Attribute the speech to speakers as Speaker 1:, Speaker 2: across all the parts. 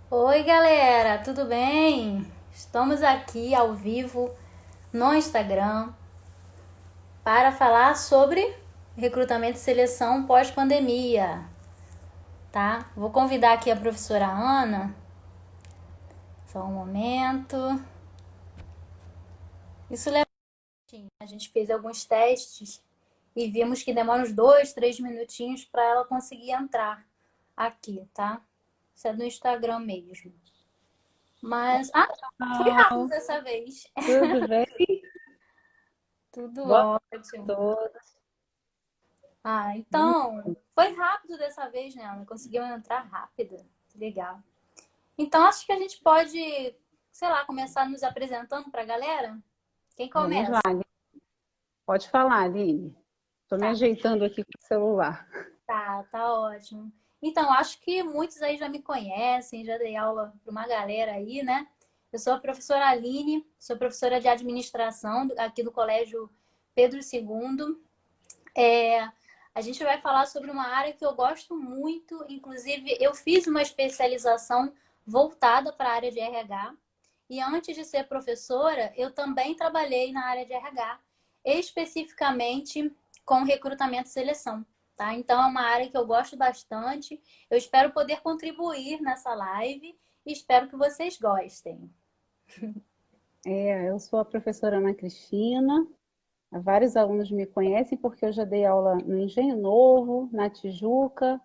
Speaker 1: Oi, galera, tudo bem? Estamos aqui ao vivo no Instagram para falar sobre recrutamento e seleção pós-pandemia, tá? Vou convidar aqui a professora Ana. Só um momento. Isso leva. A gente fez alguns testes e vimos que demora uns 2, 3 minutinhos para ela conseguir entrar aqui, tá? Isso é no Instagram mesmo. Mas, fui rápido
Speaker 2: Pessoal,
Speaker 1: dessa vez.
Speaker 2: tudo bem?
Speaker 1: Tudo
Speaker 2: Boa noite a
Speaker 1: ótimo.
Speaker 2: todos. Vamos-
Speaker 1: Então, foi rápido dessa vez, né? Ela conseguiu entrar rápida. Legal. Então, acho que a gente pode, sei lá, começar nos apresentando para a galera. Quem
Speaker 2: Vamos lá,
Speaker 1: começa?
Speaker 2: pode falar, Aline. Estou me
Speaker 1: Tá,
Speaker 2: ajeitando aqui com o celular.
Speaker 1: tá ótimo. Então, acho que muitos aí já me conhecem, já dei aula para uma galera aí, né? Eu sou a professora Aline, sou professora de administração aqui do Colégio Pedro II. É, a gente vai falar sobre uma área que eu gosto muito, inclusive eu fiz uma especialização voltada para a área de RH. E antes de ser professora, eu também trabalhei na área de RH, especificamente com recrutamento e seleção. Tá? Então é uma área que eu gosto bastante. Eu espero poder contribuir nessa live e espero que vocês gostem.
Speaker 2: Eu sou a professora Ana Cristina. Vários alunos me conhecem porque eu já dei aula no Engenho Novo, na Tijuca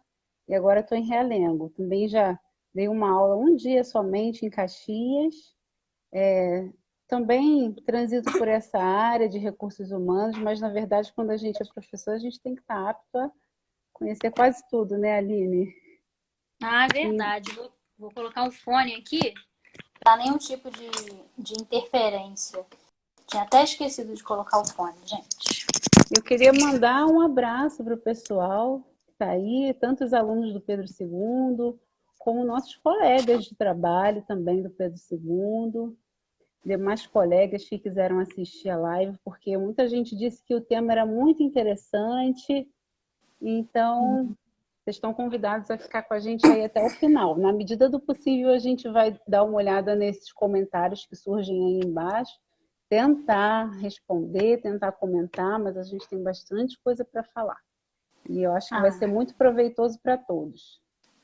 Speaker 2: e agora estou em Realengo. Também já dei uma aula um dia somente em Caxias. Também transito por essa área de recursos humanos, mas na verdade, quando a gente é professor, a gente tem que estar apto a conhecer quase tudo, né, Aline?
Speaker 1: Ah, é
Speaker 2: E
Speaker 1: verdade. Vou colocar um fone aqui para nenhum tipo de interferência. Tinha até esquecido de colocar o fone, gente.
Speaker 2: eu queria mandar um abraço para o pessoal que está aí, tanto os alunos do Pedro II, como nossos colegas de trabalho também do Pedro II, demais colegas que quiseram assistir a live, porque muita gente disse que o tema era muito interessante, então vocês estão convidados a ficar com a gente aí até o final. Na medida do possível, a gente vai dar uma olhada nesses comentários que surgem aí embaixo, tentar responder, tentar comentar, mas a gente tem bastante coisa para falar. E eu acho que vai ser
Speaker 1: Ah,
Speaker 2: muito proveitoso para todos.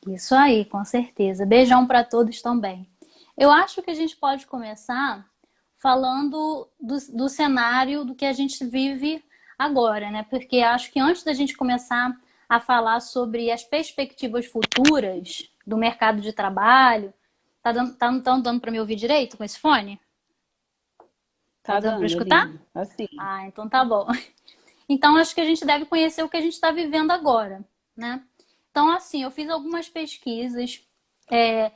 Speaker 1: isso aí, com certeza. Beijão para todos também. Eu acho que a gente pode começar falando do cenário do que a gente vive agora, né? Porque acho que antes da gente começar a falar sobre as perspectivas futuras do mercado de trabalho, não dando para me ouvir direito com esse fone? Tá
Speaker 2: Tá
Speaker 1: dando para
Speaker 2: dando,
Speaker 1: escutar?
Speaker 2: Aline? Assim.
Speaker 1: Ah, então tá bom. Então acho que a gente deve conhecer o que a gente está vivendo agora, né? Então, assim, eu fiz algumas pesquisas, é,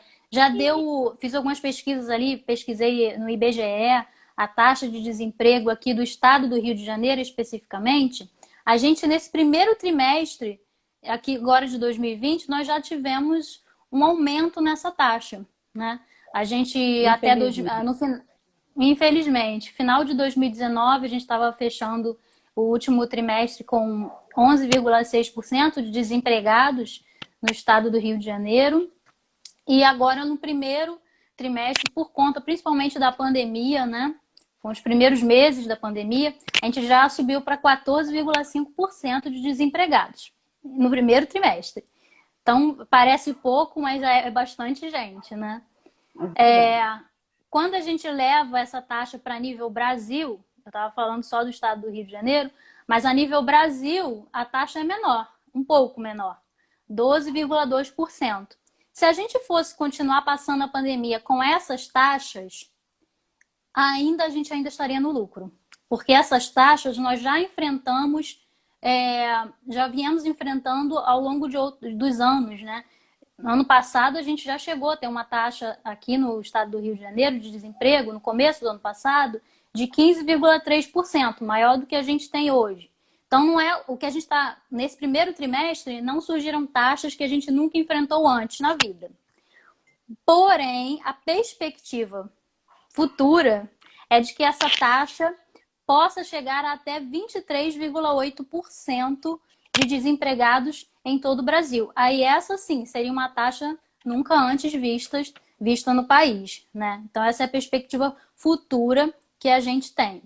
Speaker 1: fiz algumas pesquisas ali, pesquisei no IBGE a taxa de desemprego aqui do estado do Rio de Janeiro especificamente. A gente, nesse primeiro trimestre, aqui agora de 2020, nós já tivemos um aumento nessa taxa, né? A gente até
Speaker 2: Infelizmente.
Speaker 1: no, infelizmente, final de 2019, a gente estava fechando o último trimestre com 11,6% de desempregados no estado do Rio de Janeiro. E agora, no primeiro trimestre, por conta principalmente da pandemia, né? Com os primeiros meses da pandemia, a gente já subiu para 14,5% de desempregados no primeiro trimestre. Então, parece pouco, mas é bastante gente, né?
Speaker 2: É verdade.
Speaker 1: Quando a gente leva essa taxa para nível Brasil, eu estava falando só do estado do Rio de Janeiro, mas a nível Brasil a taxa é menor, um pouco menor, 12,2%. Se a gente fosse continuar passando a pandemia com essas taxas, a gente ainda estaria no lucro. Porque essas taxas nós já enfrentamos, já viemos enfrentando ao longo dos anos, né? No ano passado, a gente já chegou a ter uma taxa aqui no estado do Rio de Janeiro de desemprego, no começo do ano passado, de 15,3%, maior do que a gente tem hoje. Então, não é o que a gente está. Nesse primeiro trimestre, não surgiram taxas que a gente nunca enfrentou antes na vida. Porém, a perspectiva futura é de que essa taxa possa chegar a até 23,8% de desempregados em todo o Brasil. Aí essa sim seria uma taxa nunca antes vista no país, né? Então, essa é a perspectiva futura que a gente tem.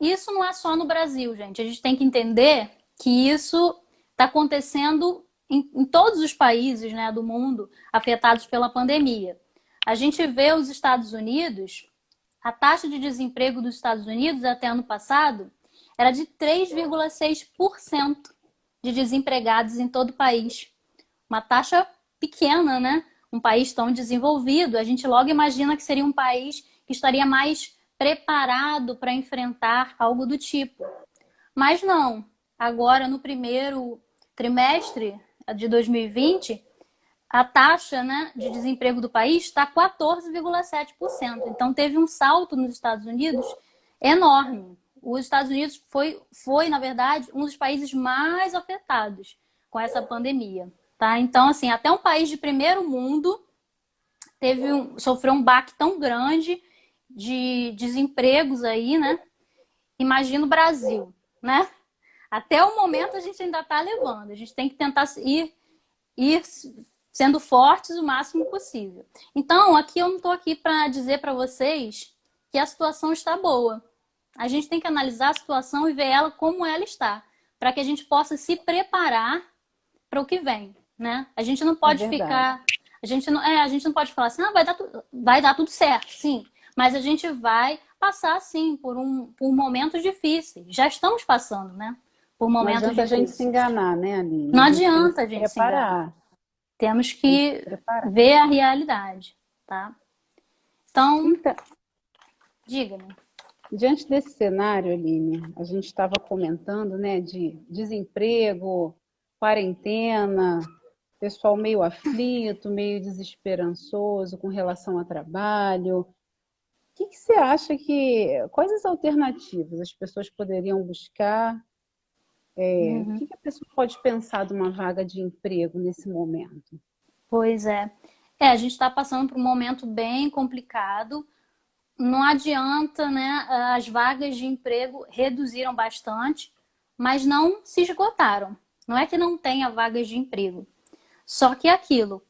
Speaker 1: Isso não é só no Brasil, gente. A gente tem que entender que isso está acontecendo em todos os países, né, do mundo afetados pela pandemia. A gente vê os Estados Unidos, a taxa de desemprego dos Estados Unidos até ano passado era de 3,6% de desempregados em todo o país. Uma taxa pequena, né? Um país tão desenvolvido, a gente logo imagina que seria um país que estaria mais preparado para enfrentar algo do tipo. Mas não. Agora, no primeiro trimestre de 2020, a taxa, né, de desemprego do país está 14,7%. Então, teve um salto nos Estados Unidos enorme. Os Estados Unidos foi, na verdade, um dos países mais afetados com essa pandemia. Tá? Então, assim, até um país de primeiro mundo sofreu um baque tão grande de desempregos aí, né? Imagina o Brasil, né? Até o momento a gente ainda está levando. A gente tem que tentar ir sendo fortes o máximo possível. Então, aqui eu não estou aqui para dizer para vocês que a situação está boa. A gente tem que analisar a situação e ver ela como ela está, para que a gente possa se preparar para o que vem, né? A gente não pode ficar... A gente não pode falar assim, vai dar tudo certo, sim. Mas a gente vai passar, sim, por momentos difíceis. Já estamos passando, né? Por momentos difíceis.
Speaker 2: Não adianta a gente se enganar, né, Aline?
Speaker 1: Não adianta a gente se enganar. Temos que ver a realidade, tá? Então diga-me.
Speaker 2: Diante desse cenário, Aline, a gente estava comentando, né, de desemprego, quarentena, pessoal meio aflito, meio desesperançoso com relação ao trabalho. O que você acha quais as alternativas as pessoas poderiam buscar? O que a pessoa pode pensar de uma vaga de emprego nesse momento?
Speaker 1: Pois é. A gente está passando por um momento bem complicado. Não adianta, né? As vagas de emprego reduziram bastante, mas não se esgotaram. Não é que não tenha vagas de emprego. Só que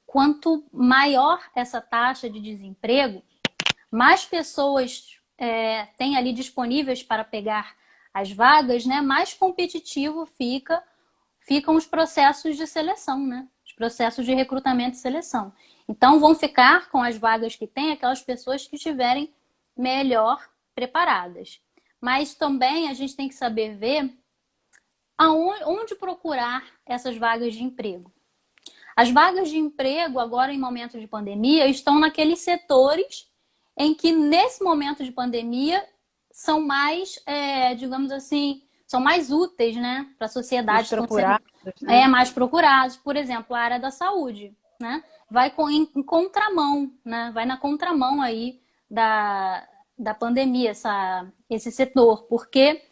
Speaker 1: quanto maior essa taxa de desemprego, mais pessoas tem ali disponíveis para pegar as vagas, né? Mais competitivo ficam os processos de seleção, né? Os processos de recrutamento e seleção. Então, vão ficar com as vagas que tem aquelas pessoas que estiverem melhor preparadas. Mas também a gente tem que saber ver onde procurar essas vagas de emprego. As vagas de emprego, agora em momento de pandemia, estão naqueles setores em que, nesse momento de pandemia, são mais, digamos assim, são mais úteis, né, para a sociedade.
Speaker 2: Mais procurados, né?
Speaker 1: Mais procurados. Por exemplo, a área da saúde, né? Vai em contramão, né? Vai na contramão aí da pandemia, esse setor, porque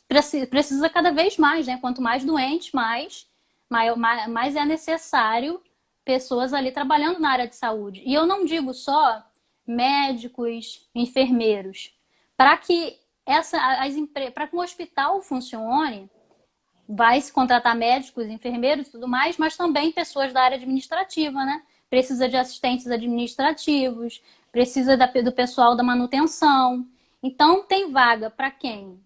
Speaker 1: precisa cada vez mais, né? Quanto mais doentes, mais é necessário pessoas ali trabalhando na área de saúde. E eu não digo só médicos, enfermeiros. Para que um hospital funcione, vai se contratar médicos, enfermeiros e tudo mais, mas também pessoas da área administrativa, né? Precisa de assistentes administrativos, precisa do pessoal da manutenção. Então, tem vaga para quem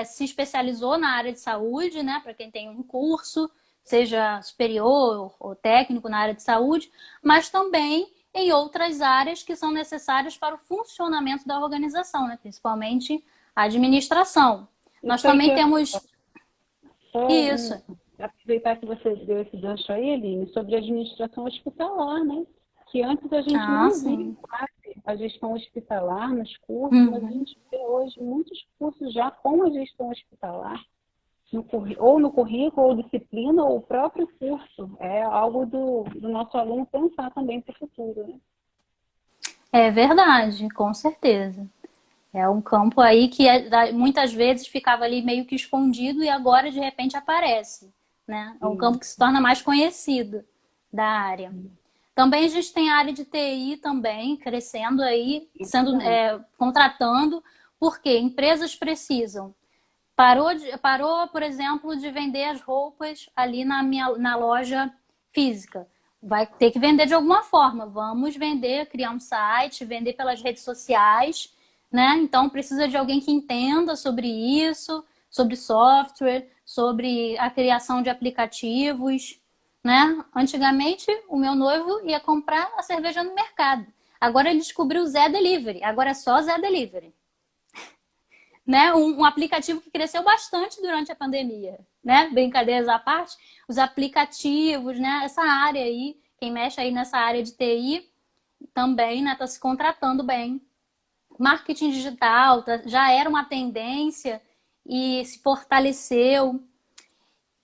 Speaker 1: se especializou na área de saúde, né? Para quem tem um curso, seja superior ou técnico na área de saúde, mas também em outras áreas que são necessárias para o funcionamento da organização, né? Principalmente a administração. Nós também temos... Isso.
Speaker 2: Aproveitar que você deu esse gancho aí, Aline, sobre a administração hospitalar, né? Que antes a gente não via a gestão hospitalar nos cursos, mas a gente vê hoje muitos cursos já com a gestão hospitalar, ou no currículo, ou disciplina, ou o próprio curso. É algo do nosso aluno pensar também para o futuro, né?
Speaker 1: É verdade, com certeza. É um campo aí que muitas vezes ficava ali meio que escondido e agora de repente aparece, né? É um campo que se torna mais conhecido da área. Também a gente tem a área de TI também crescendo aí, contratando, porque empresas precisam Parou, por exemplo, de vender as roupas ali na loja física. Vai ter que vender de alguma forma. Vamos vender, criar um site, vender pelas redes sociais, né? Então precisa de alguém que entenda sobre isso, sobre software, sobre a criação de aplicativos, né? Antigamente, o meu noivo ia comprar a cerveja no mercado. Agora ele descobriu o Zé Delivery. Agora é só Zé Delivery, né? Um aplicativo que cresceu bastante durante a pandemia, né? Brincadeiras à parte, os aplicativos, né? Essa área aí, quem mexe aí nessa área de TI também, né? Tá se contratando bem. Marketing digital já era uma tendência e se fortaleceu.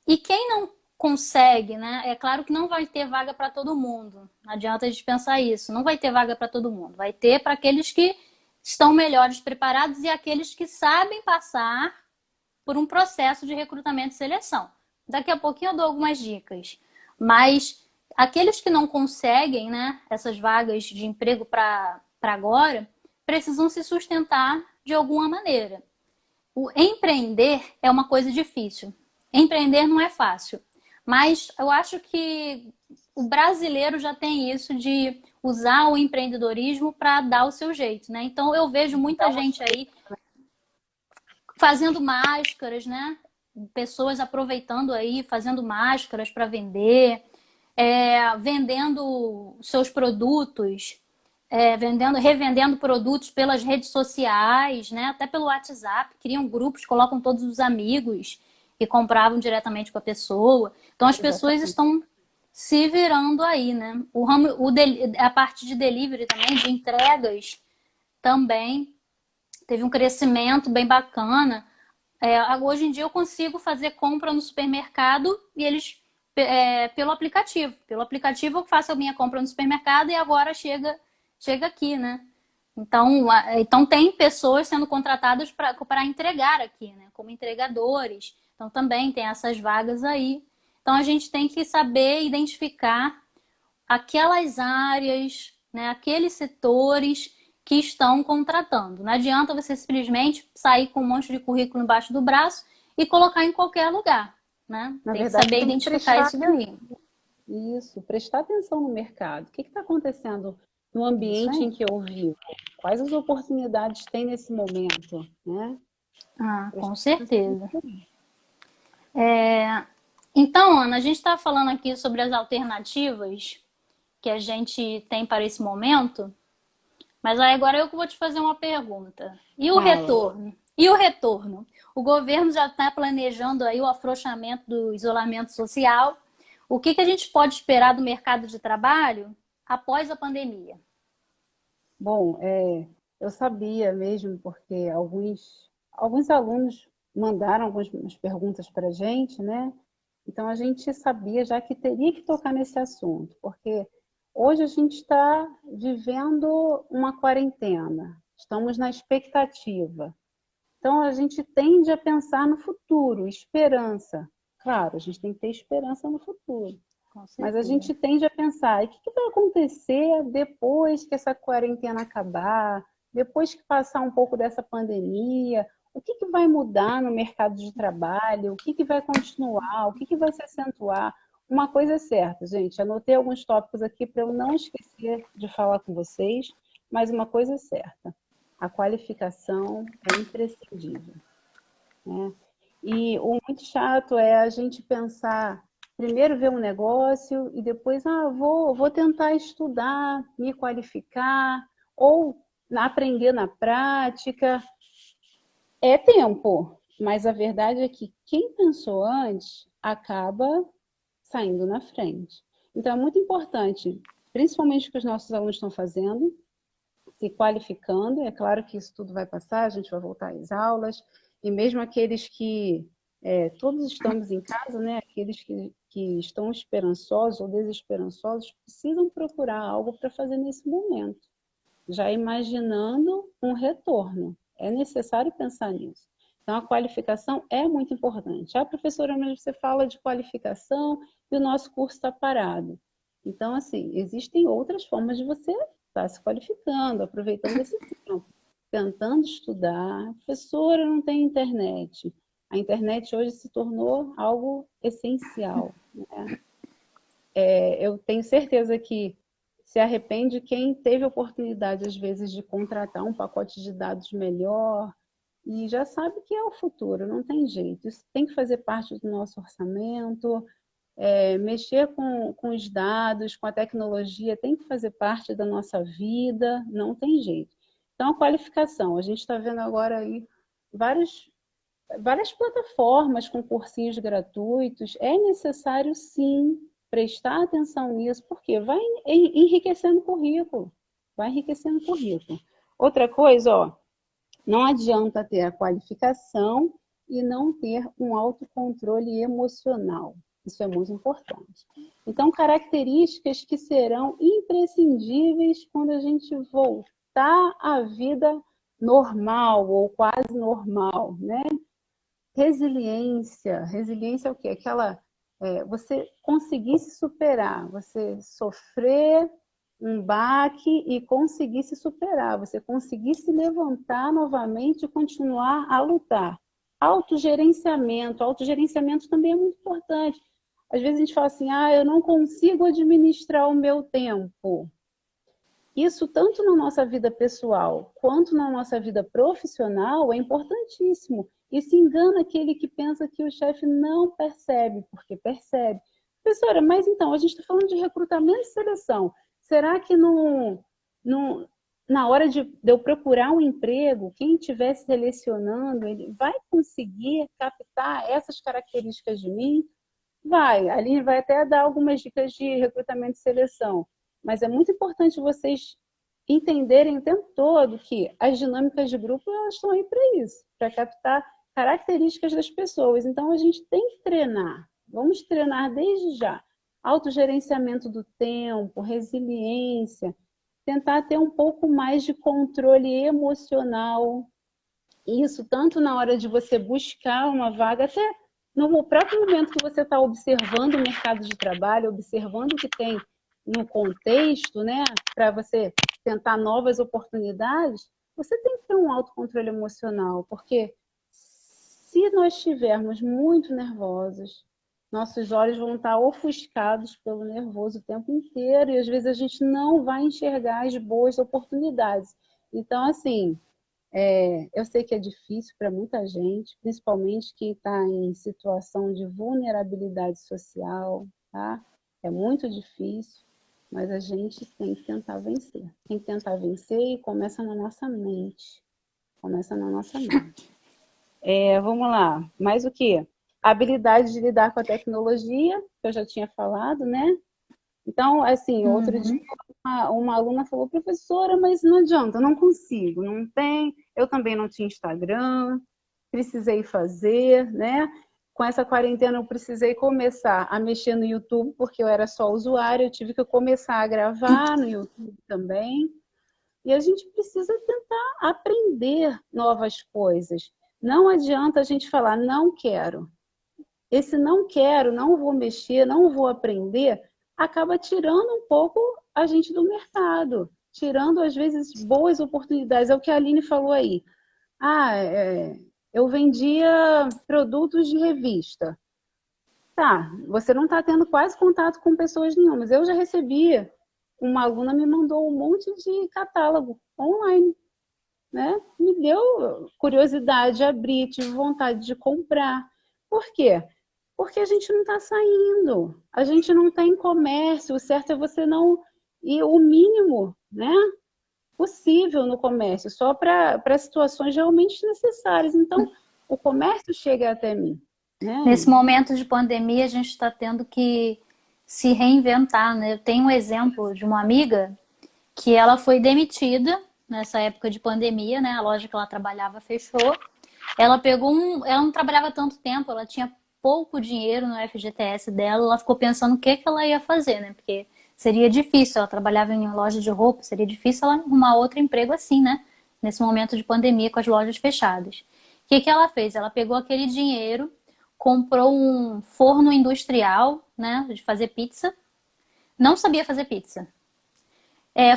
Speaker 1: E quem não consegue, né? É claro que não vai ter vaga para todo mundo. Não adianta a gente pensar isso. Não vai ter vaga para todo mundo. Vai ter para aqueles que estão melhores preparados e aqueles que sabem passar por um processo de recrutamento e seleção. Daqui a pouquinho eu dou algumas dicas. Mas aqueles que não conseguem, né, essas vagas de emprego para agora, precisam se sustentar de alguma maneira. O empreender é uma coisa difícil. Empreender não é fácil. Mas eu acho que o brasileiro já tem isso de usar o empreendedorismo para dar o seu jeito, né? Então eu vejo muita gente aí fazendo máscaras, né? Pessoas aproveitando aí, fazendo máscaras para vender, vendendo seus produtos, revendendo produtos pelas redes sociais, né? Até pelo WhatsApp, criam grupos, colocam todos os amigos e compravam diretamente com a pessoa. Então as pessoas
Speaker 2: Exatamente.
Speaker 1: estão se virando aí, né? A parte de delivery também, de entregas, também teve um crescimento bem bacana. Hoje em dia eu consigo fazer compra no supermercado e eles pelo aplicativo. Pelo aplicativo eu faço a minha compra no supermercado e agora chega aqui, né? Então tem pessoas sendo contratadas para entregar aqui, né? Como entregadores. Então também tem essas vagas aí. Então a gente tem que saber identificar aquelas áreas, né, aqueles setores que estão contratando. Não adianta você simplesmente sair com um monte de currículo embaixo do braço e colocar em qualquer lugar, né?
Speaker 2: Na
Speaker 1: Tem que
Speaker 2: verdade,
Speaker 1: saber
Speaker 2: tem que
Speaker 1: identificar
Speaker 2: prestar
Speaker 1: isso daí.
Speaker 2: isso, prestar atenção no mercado. O que está acontecendo no
Speaker 1: Isso
Speaker 2: ambiente em
Speaker 1: aí.
Speaker 2: que eu vivo? Quais as oportunidades tem nesse momento, né?
Speaker 1: Ah, com
Speaker 2: Prestar atenção
Speaker 1: certeza.
Speaker 2: nisso aí.
Speaker 1: Então, Ana, a gente está falando aqui sobre as alternativas que a gente tem para esse momento, mas aí agora eu que vou te fazer uma pergunta. E o
Speaker 2: Fala.
Speaker 1: retorno? E o retorno? O governo já está planejando aí o afrouxamento do isolamento social. O que a gente pode esperar do mercado de trabalho após a pandemia?
Speaker 2: Bom, eu sabia mesmo, porque alguns alunos mandaram algumas perguntas para a gente, né? Então a gente sabia já que teria que tocar nesse assunto, porque hoje a gente está vivendo uma quarentena, estamos na expectativa. Então a gente tende a pensar no futuro, esperança. Claro, a gente tem que ter esperança no futuro.
Speaker 1: Com
Speaker 2: Mas a
Speaker 1: certeza.
Speaker 2: gente tende a pensar, e o que vai acontecer depois que essa quarentena acabar, depois que passar um pouco dessa pandemia, o que vai mudar no mercado de trabalho, o que vai continuar, o que vai se acentuar. Uma coisa é certa, gente, anotei alguns tópicos aqui para eu não esquecer de falar com vocês, mas uma coisa é certa, a qualificação é imprescindível, né? E o muito chato é a gente pensar, primeiro ver um negócio e depois, vou tentar estudar, me qualificar, ou aprender na prática. É tempo, mas a verdade é que quem pensou antes acaba saindo na frente. Então é muito importante, principalmente o que os nossos alunos estão fazendo, se qualificando. É claro que isso tudo vai passar, a gente vai voltar às aulas, e mesmo aqueles que todos estamos em casa, né? Aqueles que estão esperançosos ou desesperançosos precisam procurar algo para fazer nesse momento, já imaginando um retorno. É necessário pensar nisso. Então, a qualificação é muito importante. Professora, mas você fala de qualificação e o nosso curso está parado. Então, assim, existem outras formas de você estar se qualificando, aproveitando esse tempo, tentando estudar. Professora, não tem internet. A internet hoje se tornou algo essencial, né? Eu tenho certeza que se arrepende quem teve oportunidade, às vezes, de contratar um pacote de dados melhor e já sabe que é o futuro, não tem jeito. Isso tem que fazer parte do nosso orçamento, mexer com os dados, com a tecnologia, tem que fazer parte da nossa vida, não tem jeito. Então, a qualificação, a gente está vendo agora aí várias plataformas com cursinhos gratuitos, é necessário sim prestar atenção nisso, porque vai enriquecendo o currículo, vai enriquecendo o currículo. Outra coisa, ó, não adianta ter a qualificação e não ter um autocontrole emocional. Isso é muito importante. Então, características que serão imprescindíveis quando a gente voltar à vida normal ou quase normal, né? Resiliência. Resiliência é o quê? Você conseguir se superar, você sofrer um baque e conseguir se superar, você conseguir se levantar novamente e continuar a lutar. Autogerenciamento. Autogerenciamento também é muito importante. Às vezes a gente fala assim, eu não consigo administrar o meu tempo. Isso, tanto na nossa vida pessoal quanto na nossa vida profissional, é importantíssimo. E se engana aquele que pensa que o chefe não percebe, porque percebe. Professora, mas então, a gente está falando de recrutamento e seleção. Será que na hora de eu procurar um emprego, quem estiver selecionando, ele vai conseguir captar essas características de mim? Vai. A Aline vai até dar algumas dicas de recrutamento e seleção. Mas é muito importante vocês entenderem o tempo todo que as dinâmicas de grupo elas estão aí para isso, para captar características das pessoas. Então, a gente tem que treinar. Vamos treinar desde já. Autogerenciamento do tempo, resiliência, tentar ter um pouco mais de controle emocional. Isso tanto na hora de você buscar uma vaga, até no próprio momento que você está observando o mercado de trabalho, observando o que tem no contexto, né, para você tentar novas oportunidades, você tem que ter um autocontrole emocional, porque se nós estivermos muito nervosos, nossos olhos vão estar ofuscados pelo nervoso o tempo inteiro e às vezes a gente não vai enxergar as boas oportunidades. Então, assim, eu sei que é difícil para muita gente, principalmente quem está em situação de vulnerabilidade social, tá? É muito difícil, mas a gente tem que tentar vencer. Tem que tentar vencer e começa na nossa mente. Começa na nossa mente. Vamos lá. Mais o quê? Habilidade de lidar com a tecnologia, que eu já tinha falado, né? Então, assim, outro dia uma aluna falou, professora, mas não adianta, eu não consigo, não tem, eu também não tinha Instagram, precisei fazer, né? Com essa quarentena eu precisei começar a mexer no YouTube, porque eu era só usuária, eu tive que começar a gravar no YouTube também. E a gente precisa tentar aprender novas coisas. Não adianta a gente falar, não quero. Esse não quero, não vou mexer, não vou aprender, acaba tirando um pouco a gente do mercado, tirando, às vezes, boas oportunidades. É o que a Aline falou aí. Eu vendia produtos de revista. Tá, você não está tendo quase contato com pessoas nenhumas. Eu já recebi, uma aluna me mandou um monte de catálogo online, né? Me deu curiosidade, abri, tive vontade de comprar. Por quê? Porque a gente não está saindo, a gente não está em comércio, o certo é você não ir o mínimo, né, possível no comércio, só para situações realmente necessárias. Então, o comércio chega até mim. Né?
Speaker 1: Nesse momento de pandemia, a gente está tendo que se reinventar, né? Eu tenho um exemplo de uma amiga que ela foi demitida nessa época de pandemia, né? A loja que ela trabalhava fechou. Ela ela não trabalhava tanto tempo, ela tinha pouco dinheiro no FGTS dela, ela ficou pensando o que ela ia fazer, né? Porque seria difícil, ela trabalhava em uma loja de roupa, seria difícil ela arrumar outro emprego assim, né? Nesse momento de pandemia com as lojas fechadas. O que ela fez? Ela pegou aquele dinheiro, comprou um forno industrial, né? De fazer pizza. Não sabia fazer pizza.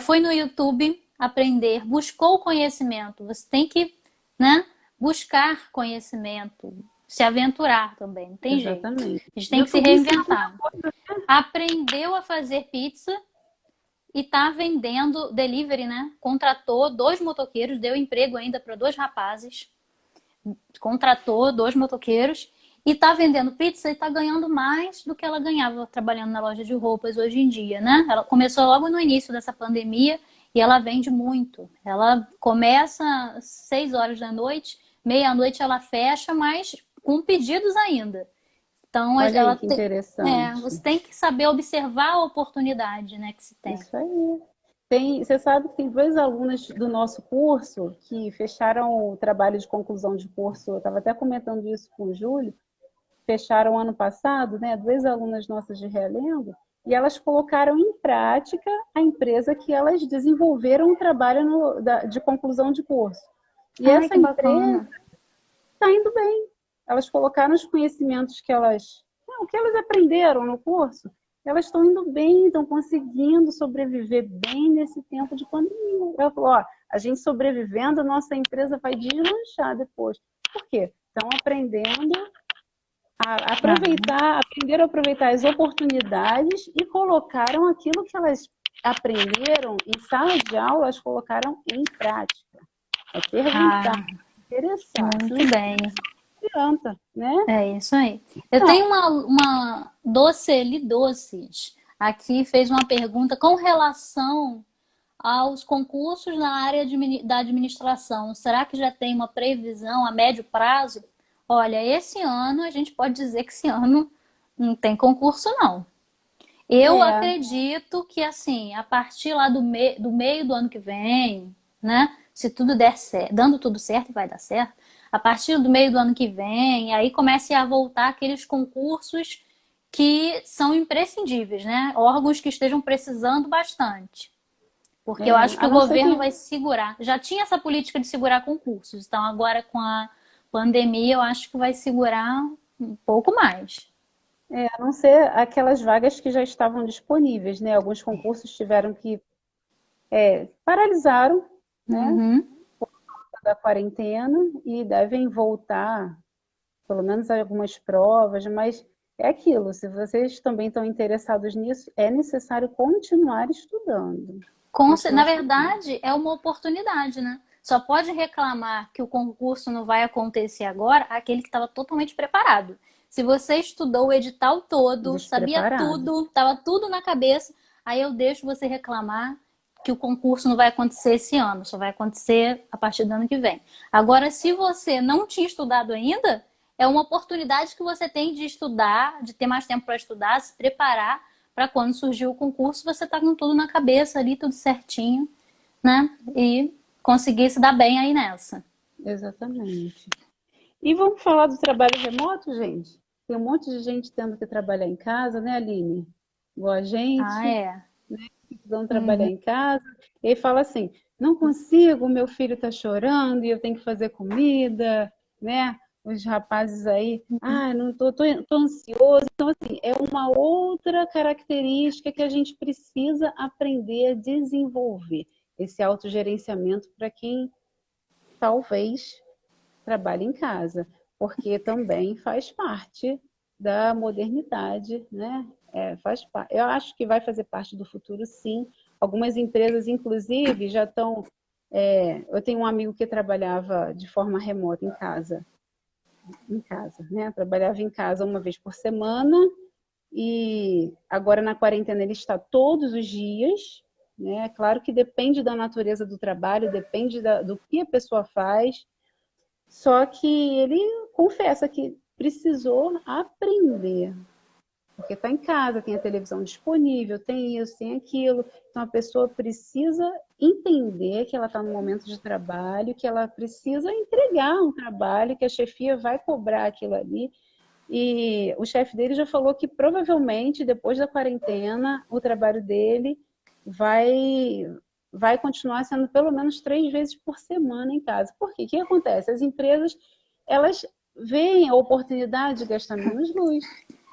Speaker 1: Foi no YouTube aprender, buscou conhecimento. Você tem que, né, buscar conhecimento, se aventurar também, não tem jeito.
Speaker 2: Exatamente.
Speaker 1: A gente tem que se reinventar. Aprendeu a fazer pizza e tá vendendo delivery, né? Contratou 2 motoqueiros, deu emprego ainda para 2 rapazes. Contratou 2 motoqueiros e tá vendendo pizza e tá ganhando mais do que ela ganhava trabalhando na loja de roupas hoje em dia, né? Ela começou logo no início dessa pandemia e ela vende muito. Ela começa às 6 horas da noite, meia-noite ela fecha, mas com pedidos ainda. Então,
Speaker 2: Olha
Speaker 1: ela
Speaker 2: aí que interessante.
Speaker 1: você tem que saber observar a oportunidade, né, que se tem.
Speaker 2: Isso aí. Você sabe que tem 2 alunas do nosso curso que fecharam o trabalho de conclusão de curso. Eu estava até comentando isso com o Júlio. Fecharam ano passado, né? 2 alunas nossas de Realengo, e elas colocaram em prática a empresa que elas desenvolveram o trabalho de conclusão de curso. E
Speaker 1: Ai,
Speaker 2: essa
Speaker 1: que
Speaker 2: empresa
Speaker 1: bacana.
Speaker 2: está indo bem. Elas colocaram os conhecimentos o que elas aprenderam no curso, elas estão indo bem, estão conseguindo sobreviver bem nesse tempo de pandemia. Ela falou, ó, a gente sobrevivendo, a nossa empresa vai deslanchar depois. Por quê? Estão aprendendo aprenderam a aproveitar as oportunidades e colocaram aquilo que elas aprenderam em sala de aula, elas colocaram em prática. É perguntar, interessar.
Speaker 1: Muito bem.
Speaker 2: Não adianta, né?
Speaker 1: É isso aí. Eu tenho uma Doceli Doces aqui, fez uma pergunta com relação aos concursos na área da administração. Será que já tem uma previsão a médio prazo? Olha, esse ano a gente pode dizer que esse ano não tem concurso, não. Eu acredito que, assim, a partir lá do meio do ano que vem, né? Se tudo der certo, dando tudo certo, vai dar certo. A partir do meio do ano que vem, aí comece a voltar aqueles concursos que são imprescindíveis, né? Órgãos que estejam precisando bastante. Porque eu acho que
Speaker 2: A
Speaker 1: o
Speaker 2: não ser
Speaker 1: governo
Speaker 2: que,
Speaker 1: vai segurar. Já tinha essa política de segurar concursos. Então, agora com a pandemia, eu acho que vai segurar um pouco mais.
Speaker 2: a não ser aquelas vagas que já estavam disponíveis, né? Alguns concursos tiveram que paralisaram, né?
Speaker 1: Uhum.
Speaker 2: Da quarentena e devem voltar, pelo menos algumas provas, mas é aquilo, se vocês também estão interessados nisso, é necessário continuar estudando.
Speaker 1: Na
Speaker 2: Continuar estudando.
Speaker 1: verdade, é uma oportunidade, né? Só pode reclamar que o concurso não vai acontecer agora aquele que estava totalmente preparado. Se você estudou o edital todo, sabia
Speaker 2: Despreparado.
Speaker 1: tudo, estava tudo na cabeça, aí eu deixo você reclamar que o concurso não vai acontecer esse ano, só vai acontecer a partir do ano que vem. Agora, se você não tinha estudado ainda, é uma oportunidade que você tem de estudar, de ter mais tempo para estudar, se preparar para quando surgir o concurso, você tá com tudo na cabeça ali, tudo certinho, né? E conseguir se dar bem aí nessa.
Speaker 2: Exatamente. E vamos falar do trabalho remoto, gente? Tem um monte de gente tendo que trabalhar em casa, né, Aline? Igual a
Speaker 1: Ah,
Speaker 2: gente,
Speaker 1: é.
Speaker 2: precisando trabalhar
Speaker 1: Uhum.
Speaker 2: em casa. E aí fala assim, não consigo, meu filho está chorando e eu tenho que fazer comida, né? Os rapazes aí, não tô ansioso. Então, assim, é uma outra característica que a gente precisa aprender a desenvolver. Esse autogerenciamento para quem talvez trabalhe em casa, porque também faz parte da modernidade, né? Faz parte. Eu acho que vai fazer parte do futuro, sim. Algumas empresas, inclusive, já estão. Eu tenho um amigo que trabalhava de forma remota em casa, né? Trabalhava em casa uma vez por semana e agora na quarentena ele está todos os dias, né? Claro que depende da natureza do trabalho, depende do que a pessoa faz, só que ele confessa que precisou aprender, porque está em casa, tem a televisão disponível, tem isso, tem aquilo. Então a pessoa precisa entender que ela está no momento de trabalho, que ela precisa entregar um trabalho, que a chefia vai cobrar aquilo ali. E o chefe dele já falou que provavelmente depois da quarentena o trabalho dele vai continuar sendo pelo menos 3 vezes por semana em casa. Por quê? O que acontece? As empresas, elas veem a oportunidade de gastar menos luz,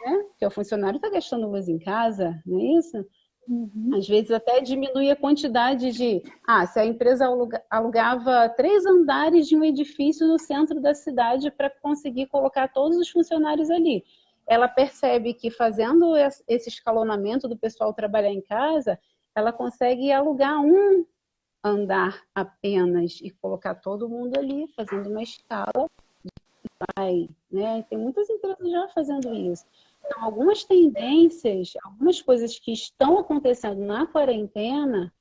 Speaker 2: né? Porque o funcionário está gastando luz em casa, não é isso?
Speaker 1: Uhum.
Speaker 2: Às vezes até diminui a quantidade de... se a empresa alugava 3 andares de um edifício no centro da cidade para conseguir colocar todos os funcionários ali. Ela percebe que fazendo esse escalonamento do pessoal trabalhar em casa, ela consegue alugar um andar apenas e colocar todo mundo ali, fazendo uma escala, né? Tem muitas empresas já fazendo isso. Então, algumas tendências, algumas coisas que estão acontecendo na quarentena,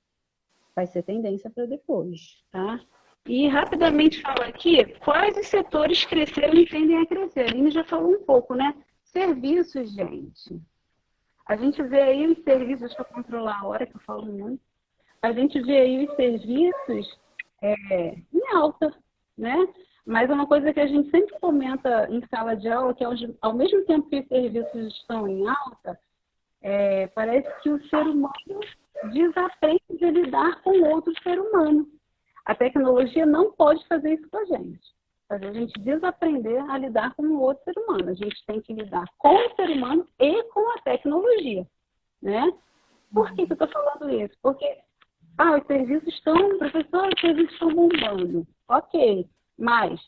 Speaker 2: vai ser tendência para depois, tá? E rapidamente falo aqui, quais os setores cresceram e tendem a crescer? A Aline já falou um pouco, né? Serviços, gente. A gente vê aí os serviços, deixa eu controlar a hora que eu falo muito. A gente vê aí os serviços em alta, né? Mas é uma coisa que a gente sempre comenta em sala de aula, que ao mesmo tempo que os serviços estão em alta, parece que o ser humano desaprende a lidar com outro ser humano. A tecnologia não pode fazer isso com a gente. Fazer a gente desaprender a lidar com o outro ser humano. A gente tem que lidar com o ser humano e com a tecnologia, né? Por que eu estou falando isso? Porque os serviços estão, professor, os serviços estão bombando. Ok, mas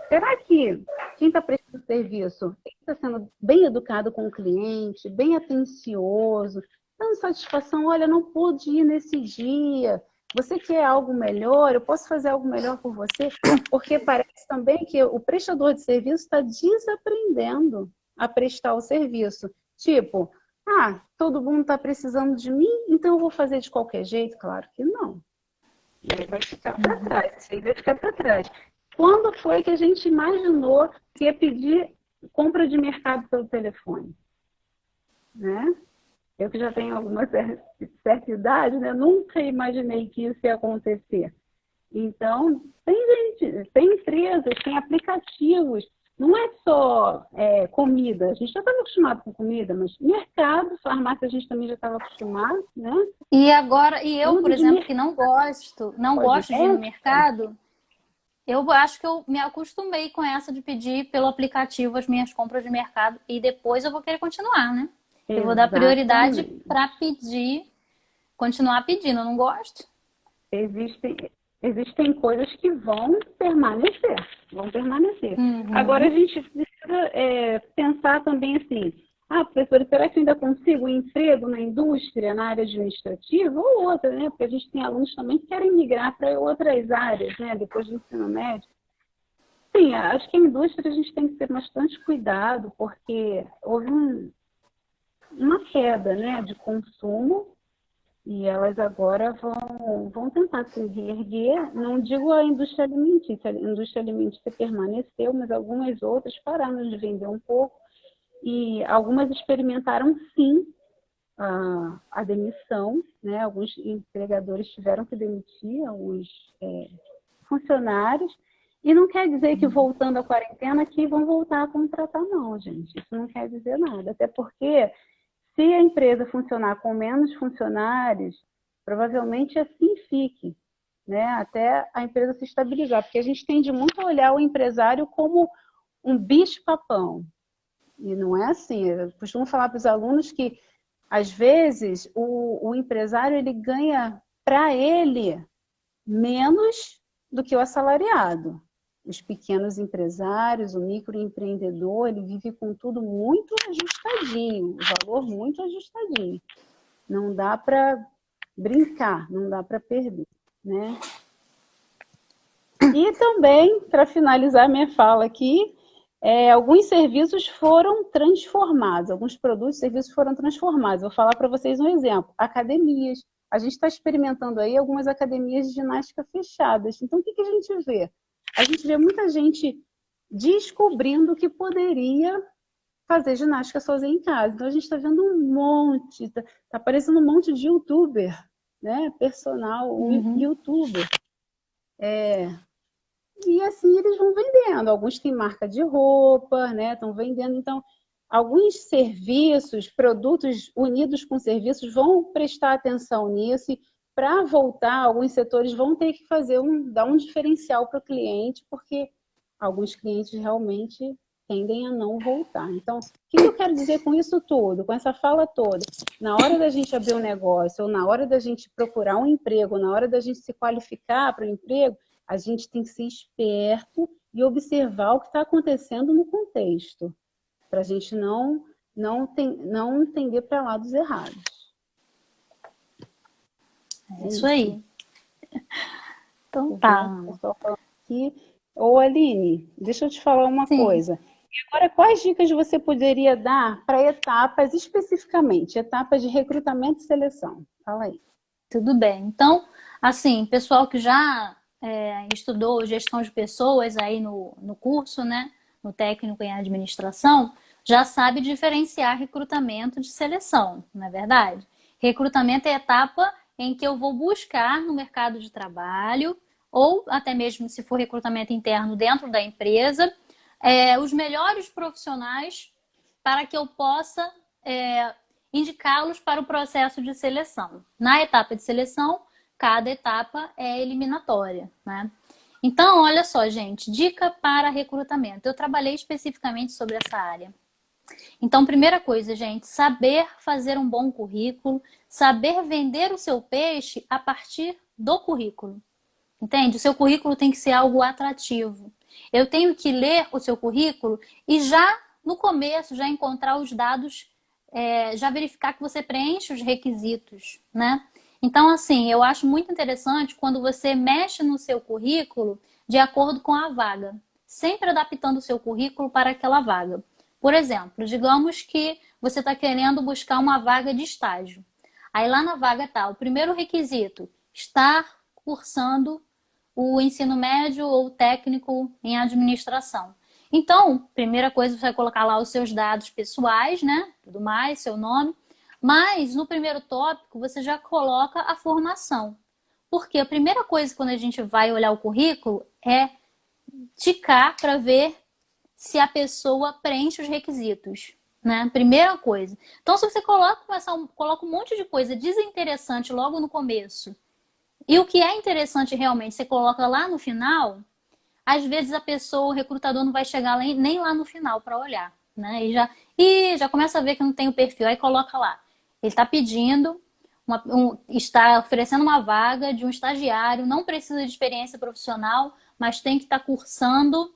Speaker 2: será que quem está prestando serviço está sendo bem educado com o cliente, bem atencioso, dando satisfação? Olha, não pude ir nesse dia. Você quer algo melhor? Eu posso fazer algo melhor por você? Porque parece também que o prestador de serviço está desaprendendo a prestar o serviço. Tipo, todo mundo está precisando de mim, então eu vou fazer de qualquer jeito? Claro que não. E aí vai ficar para trás, isso aí vai ficar para trás. Quando foi que a gente imaginou que ia pedir compra de mercado pelo telefone? Né? Eu que já tenho alguma certa idade, né? Nunca imaginei que isso ia acontecer. Então, tem empresas, tem aplicativos. Não é só comida. A gente já estava acostumado com comida, mas mercado, farmácia, a gente também já estava acostumado, né?
Speaker 1: E agora, eu, por
Speaker 2: Tudo de
Speaker 1: exemplo, que não gosto de ir no
Speaker 2: cosmética.
Speaker 1: mercado, eu acho que eu me acostumei com essa de pedir pelo aplicativo as minhas compras de mercado e depois eu vou querer continuar, né? Eu vou dar prioridade
Speaker 2: Exatamente.
Speaker 1: para pedir, continuar pedindo, eu não gosto.
Speaker 2: Existem coisas que vão permanecer, Agora a
Speaker 1: Uhum.
Speaker 2: gente precisa pensar também assim, professora, será que eu ainda consigo um emprego na indústria, na área administrativa ou outra, né? Porque a gente tem alunos também que querem migrar para outras áreas, né? Depois do ensino médio. Sim, acho que a indústria a gente tem que ter bastante cuidado, porque houve uma queda, né, de consumo. E elas agora vão tentar se reerguer. Não digo a indústria alimentícia permaneceu, mas algumas outras pararam de vender um pouco. E algumas experimentaram, sim, a demissão, né? Alguns empregadores tiveram que demitir alguns funcionários. E não quer dizer que, voltando à quarentena, que vão voltar a contratar, não, gente. Isso não quer dizer nada. Até porque, se a empresa funcionar com menos funcionários, provavelmente assim fique, né? Até a empresa se estabilizar. Porque a gente tende muito a olhar o empresário como um bicho-papão. E não é assim. Eu costumo falar para os alunos que, às vezes, o empresário ele ganha para ele menos do que o assalariado. Os pequenos empresários, o microempreendedor, ele vive com tudo muito ajustadinho, o valor muito ajustadinho. Não dá para brincar, não dá para perder, né? E também, para finalizar minha fala aqui, alguns serviços foram transformados, alguns produtos e serviços foram transformados. Vou falar para vocês um exemplo. Academias. A gente está experimentando aí algumas academias de ginástica fechadas. Então, o que a gente vê? A gente vê muita gente descobrindo que poderia fazer ginástica sozinha em casa. Então, a gente está vendo um monte, está aparecendo um monte de youtuber, né? Personal, youtuber. E assim eles vão vendendo. Alguns têm marca de roupa, né? Estão vendendo. Então, alguns serviços, produtos unidos com serviços, vão prestar atenção nisso. E para voltar, alguns setores vão ter que dar um diferencial para o cliente, porque alguns clientes realmente tendem a não voltar. Então, o que eu quero dizer com isso tudo, com essa fala toda? Na hora da gente abrir um negócio, ou na hora da gente procurar um emprego, ou na hora da gente se qualificar para o emprego, a gente tem que ser esperto e observar o que está acontecendo no contexto, para a gente não tender para lados errados.
Speaker 1: É isso aí. Então
Speaker 2: tá.
Speaker 1: tá.
Speaker 2: Pessoal falando aqui. Ô, Aline, deixa eu te falar uma
Speaker 1: Sim.
Speaker 2: coisa. E agora, quais dicas você poderia dar para etapas, especificamente, etapas de recrutamento e seleção? Fala aí.
Speaker 1: Tudo bem. Então, assim, pessoal que já estudou gestão de pessoas aí no curso, né? No técnico em administração, já sabe diferenciar recrutamento de seleção, não é verdade? Recrutamento é a etapa em que eu vou buscar no mercado de trabalho, ou até mesmo se for recrutamento interno dentro da empresa, os melhores profissionais para que eu possa indicá-los para o processo de seleção. Na etapa de seleção, cada etapa é eliminatória, né? Então, olha só, gente, dica para recrutamento. Eu trabalhei especificamente sobre essa área. Então, primeira coisa, gente, saber fazer um bom currículo, saber vender o seu peixe a partir do currículo. Entende? O seu currículo tem que ser algo atrativo. Eu tenho que ler o seu currículo e já no começo, já encontrar os dados, já verificar que você preenche os requisitos, né? Então, assim, eu acho muito interessante quando você mexe no seu currículo de acordo com a vaga, sempre adaptando o seu currículo para aquela vaga. Por exemplo, digamos que você está querendo buscar uma vaga de estágio. Aí lá na vaga tá, o primeiro requisito, estar cursando o ensino médio ou técnico em administração. Então, primeira coisa, você vai colocar lá os seus dados pessoais, né? Tudo mais, seu nome. Mas no primeiro tópico, você já coloca a formação. Porque a primeira coisa quando a gente vai olhar o currículo é ticar para ver se a pessoa preenche os requisitos, né? Primeira coisa. Então, se você coloca um monte de coisa desinteressante logo no começo, e o que é interessante realmente, você coloca lá no final, às vezes a pessoa, o recrutador não vai chegar nem lá no final para olhar, né? E já começa a ver que não tem o perfil, aí coloca lá. Ele está pedindo, está oferecendo uma vaga de um estagiário, não precisa de experiência profissional, mas tem que estar cursando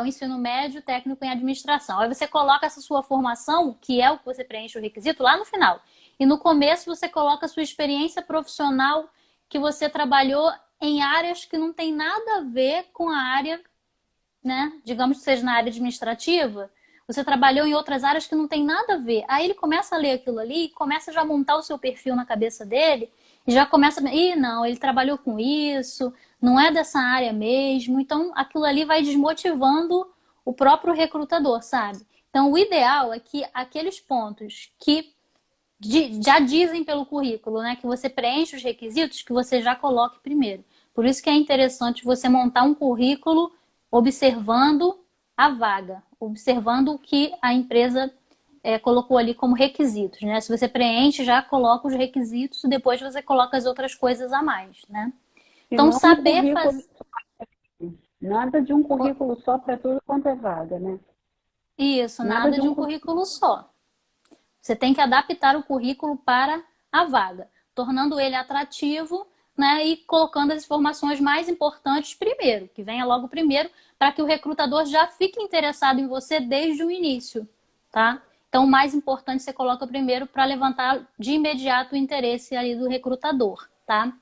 Speaker 1: o ensino médio técnico em administração. Aí você coloca essa sua formação, que é o que você preenche o requisito, lá no final. E no começo você coloca a sua experiência profissional que você trabalhou em áreas que não tem nada a ver com a área, né? Digamos que seja na área administrativa, você trabalhou em outras áreas que não tem nada a ver. Aí ele começa a ler aquilo ali, começa já a montar o seu perfil na cabeça dele, e já começa a... não, ele trabalhou com isso, não é dessa área mesmo. Então, aquilo ali vai desmotivando o próprio recrutador, sabe? Então, o ideal é que aqueles pontos que já dizem pelo currículo, né, que você preenche os requisitos, que você já coloque primeiro. Por isso que é interessante você montar um currículo observando a vaga, observando o que a empresa colocou ali como requisitos, né? Se você preenche, já coloca os requisitos e depois você coloca as outras coisas a mais, né? Então, saber fazer...
Speaker 2: Nada de um currículo só para tudo quanto é vaga, né?
Speaker 1: Isso, nada de um currículo só. Você tem que adaptar o currículo para a vaga, tornando ele atrativo, né, e colocando as informações mais importantes primeiro, que venha logo primeiro, para que o recrutador já fique interessado em você desde o início, tá? Então, o mais importante você coloca primeiro para levantar de imediato o interesse ali do recrutador, tá?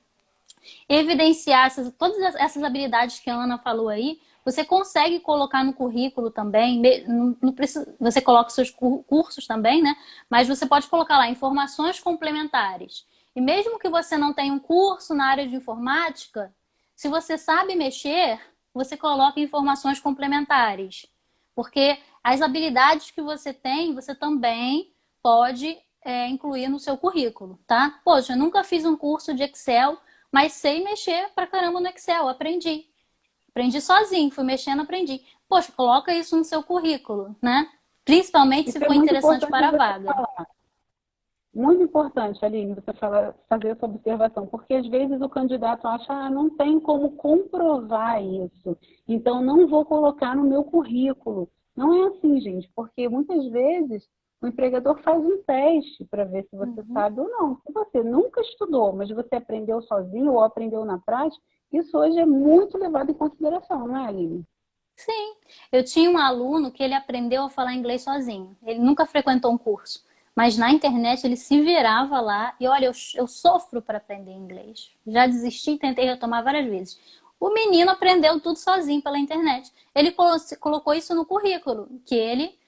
Speaker 1: Evidenciar todas essas habilidades que a Ana falou aí, você consegue colocar no currículo também, não precisa, você coloca os seus cursos também, né? Mas você pode colocar lá informações complementares. E mesmo que você não tenha um curso na área de informática, se você sabe mexer, você coloca informações complementares. Porque as habilidades que você tem, você também pode incluir no seu currículo, tá? Poxa, eu nunca fiz um curso de Excel, mas sei mexer pra caramba no Excel, aprendi. Aprendi sozinho, fui mexendo, aprendi. Poxa, coloca isso no seu currículo, né? Principalmente se for interessante para a vaga.
Speaker 2: Muito importante, Aline, você fazer essa observação, porque às vezes o candidato acha, não tem como comprovar isso, então não vou colocar no meu currículo. Não é assim, gente, porque muitas vezes o empregador faz um teste para ver se você sabe ou não. Se você nunca estudou, mas você aprendeu sozinho ou aprendeu na prática, isso hoje é muito levado em consideração, não é, Aline?
Speaker 1: Sim, eu tinha um aluno que ele aprendeu a falar inglês sozinho. Ele nunca frequentou um curso, mas na internet ele se virava lá e olha, eu sofro para aprender inglês. Já desisti, tentei retomar várias vezes. O menino aprendeu tudo sozinho pela internet. Ele colocou isso no currículo, que ele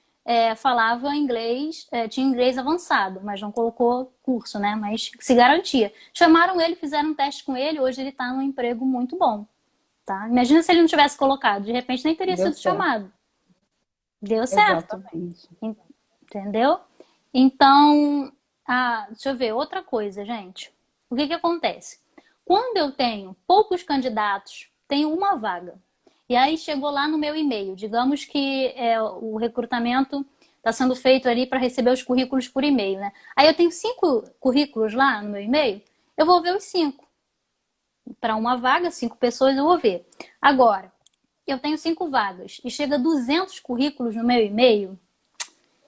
Speaker 1: falava inglês, tinha inglês avançado, mas não colocou curso, né? Mas se garantia. Chamaram ele, fizeram um teste com ele, hoje ele está num emprego muito bom. Tá? Imagina se ele não tivesse colocado, de repente nem teria
Speaker 2: Deu
Speaker 1: sido
Speaker 2: certo.
Speaker 1: chamado. Deu certo,
Speaker 2: Exatamente.
Speaker 1: entendeu? Então, deixa eu ver, outra coisa, gente. O que acontece? Quando eu tenho poucos candidatos, tenho uma vaga. E aí chegou lá no meu e-mail. Digamos que o recrutamento está sendo feito ali para receber os currículos por e-mail, né? Aí eu tenho 5 currículos lá no meu e-mail, eu vou ver os 5. Para uma vaga, 5 pessoas eu vou ver. Agora, eu tenho 5 vagas e chega 200 currículos no meu e-mail,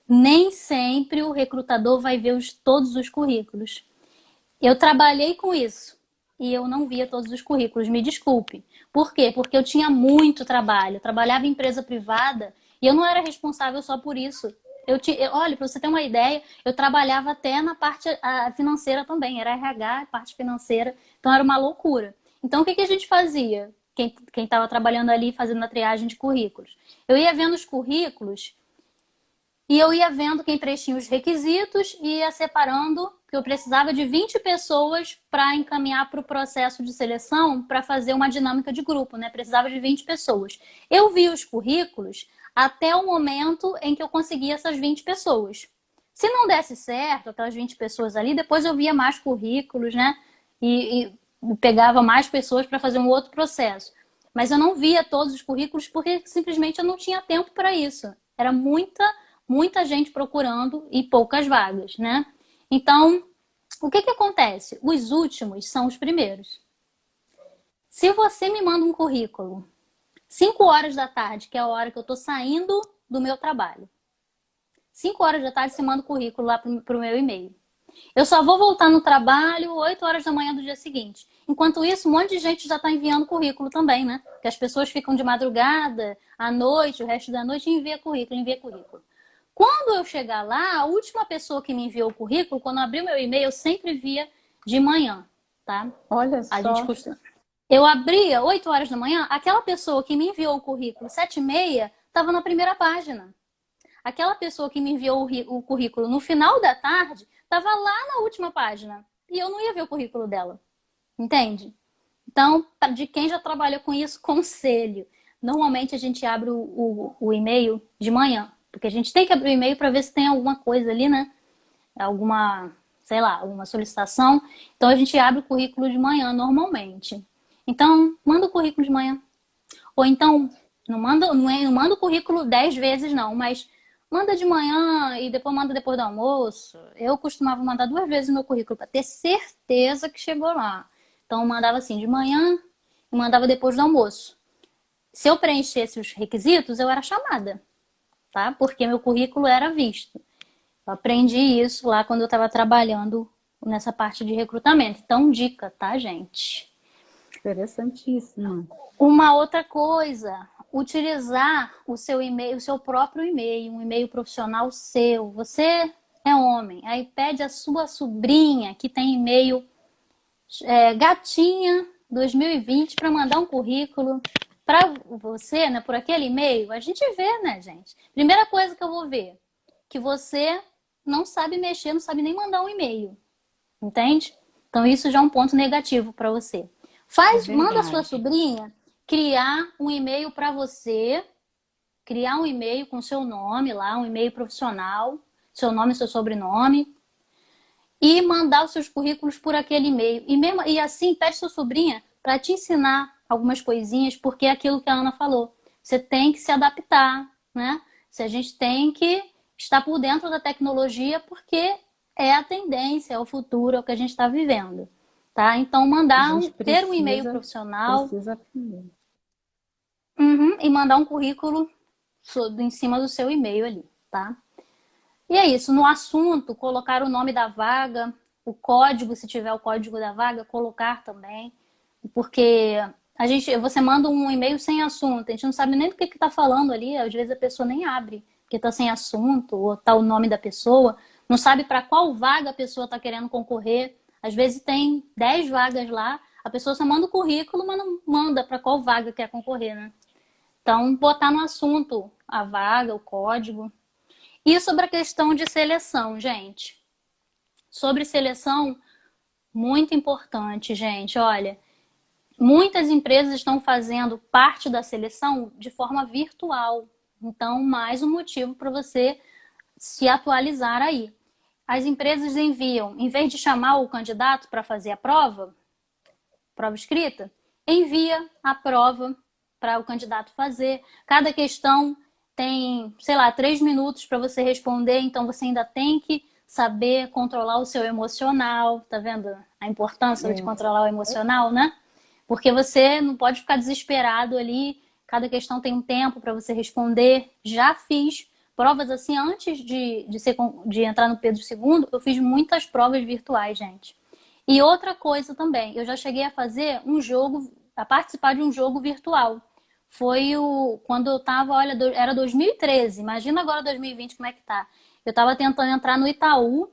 Speaker 1: nem sempre o recrutador vai ver todos os currículos. Eu trabalhei com isso e eu não via todos os currículos, me desculpe. Por quê? Porque eu tinha muito trabalho. Eu trabalhava em empresa privada e eu não era responsável só por isso. Olha, para você ter uma ideia, eu trabalhava até na parte financeira também, era RH, parte financeira, então era uma loucura. Então o que a gente fazia? Quem estava trabalhando ali fazendo a triagem de currículos. Eu ia vendo os currículos e eu ia vendo quem preenchia os requisitos e ia separando, que eu precisava de 20 pessoas para encaminhar para o processo de seleção para fazer uma dinâmica de grupo, né? Precisava de 20 pessoas. Eu vi os currículos até o momento em que eu conseguia essas 20 pessoas. Se não desse certo, aquelas 20 pessoas ali, depois eu via mais currículos, né? E pegava mais pessoas para fazer um outro processo. Mas eu não via todos os currículos porque simplesmente eu não tinha tempo para isso. Era muita gente procurando e poucas vagas, né? Então, o que acontece? Os últimos são os primeiros. Se você me manda um currículo 5 horas da tarde, que é a hora que eu estou saindo do meu trabalho, 5 horas da tarde você manda o currículo lá para o meu e-mail. Eu só vou voltar no trabalho 8 horas da manhã do dia seguinte. Enquanto isso, um monte de gente já está enviando currículo também, né? Porque as pessoas ficam de madrugada, à noite, o resto da noite, e envia currículo. Quando eu chegar lá, a última pessoa que me enviou o currículo, quando eu abri o meu e-mail, eu sempre via de manhã, tá?
Speaker 2: Olha só.
Speaker 1: Eu abria 8 horas da manhã, aquela pessoa que me enviou o currículo 7h30 estava na primeira página. Aquela pessoa que me enviou o currículo no final da tarde estava lá na última página. E eu não ia ver o currículo dela. Entende? Então, de quem já trabalhou com isso, conselho. Normalmente a gente abre o e-mail de manhã. Porque a gente tem que abrir o e-mail para ver se tem alguma coisa ali, né? Alguma, sei lá, alguma solicitação. Então a gente abre o currículo de manhã normalmente. Então, manda o currículo de manhã. Ou então, não manda o currículo 10 vezes, não, mas manda de manhã e depois manda depois do almoço. Eu costumava mandar 2 vezes o meu currículo para ter certeza que chegou lá. Então, eu mandava assim de manhã e mandava depois do almoço. Se eu preenchesse os requisitos, eu era chamada, tá? Porque meu currículo era visto. Eu aprendi isso lá quando eu estava trabalhando nessa parte de recrutamento. Então, dica, tá, gente?
Speaker 2: Interessantíssimo.
Speaker 1: Uma outra coisa, utilizar o seu e-mail, o seu próprio e-mail, um e-mail profissional seu. Você é homem, aí pede a sua sobrinha que tem e-mail gatinha 2020 para mandar um currículo para você, né, por aquele e-mail. A gente vê, né, gente? Primeira coisa que eu vou ver, que você não sabe mexer, não sabe nem mandar um e-mail. Entende? Então isso já é um ponto negativo para você. Manda a sua sobrinha criar um e-mail para você, criar um e-mail com seu nome lá, um e-mail profissional, seu nome e seu sobrenome, e mandar os seus currículos por aquele e-mail. E assim, pede sua sobrinha para te ensinar algumas coisinhas, porque é aquilo que a Ana falou. Você tem que se adaptar, né? A gente tem que estar por dentro da tecnologia, porque é a tendência, é o futuro, é o que a gente está vivendo. Tá? Então, ter um e-mail profissional
Speaker 2: precisa aprender.
Speaker 1: e mandar um currículo em cima do seu e-mail ali, tá? E é isso, no assunto, colocar o nome da vaga, o código, se tiver o código da vaga, colocar também, porque você manda um e-mail sem assunto, a gente não sabe nem do que está falando ali, às vezes a pessoa nem abre, porque está sem assunto, ou está o nome da pessoa, não sabe para qual vaga a pessoa está querendo concorrer, às vezes tem 10 vagas lá, a pessoa só manda o currículo, mas não manda para qual vaga quer concorrer, né? Então, botar no assunto a vaga, o código. E sobre a questão de seleção, gente. Sobre seleção, muito importante, gente. Olha, muitas empresas estão fazendo parte da seleção de forma virtual. Então, mais um motivo para você se atualizar aí. As empresas enviam, em vez de chamar o candidato para fazer a prova escrita, envia a prova para o candidato fazer. Cada questão tem, sei lá, 3 minutos para você responder, então você ainda tem que saber controlar o seu emocional, tá vendo a importância de controlar o emocional, né? Porque você não pode ficar desesperado ali, cada questão tem um tempo para você responder. Já fiz provas assim, antes de entrar no Pedro II, eu fiz muitas provas virtuais, gente. E outra coisa também, eu já cheguei a fazer a participar de um jogo virtual. Foi quando eu tava, olha, era 2013, imagina agora 2020 como é que tá. Eu tava tentando entrar no Itaú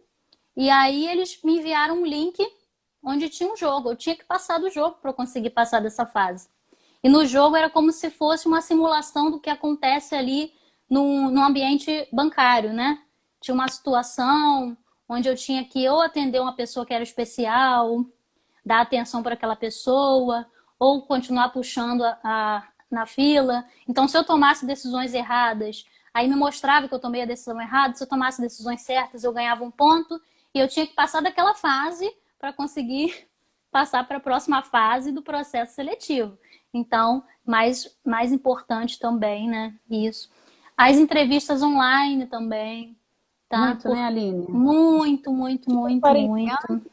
Speaker 1: e aí eles me enviaram um link onde tinha um jogo. Eu tinha que passar do jogo para eu conseguir passar dessa fase. E no jogo era como se fosse uma simulação do que acontece ali no ambiente bancário, né? Tinha uma situação onde eu tinha que ou atender uma pessoa que era especial, dar atenção para aquela pessoa, ou continuar puxando na fila. Então, se eu tomasse decisões erradas, aí me mostrava que eu tomei a decisão errada. Se eu tomasse decisões certas, eu ganhava um ponto. E eu tinha que passar daquela fase para conseguir passar para a próxima fase do processo seletivo. Então, mais importante também, né? Isso. As entrevistas online também, tá?
Speaker 2: Muito, né, Aline?
Speaker 1: Muito, muito, muito,
Speaker 2: Quarentena
Speaker 1: muito.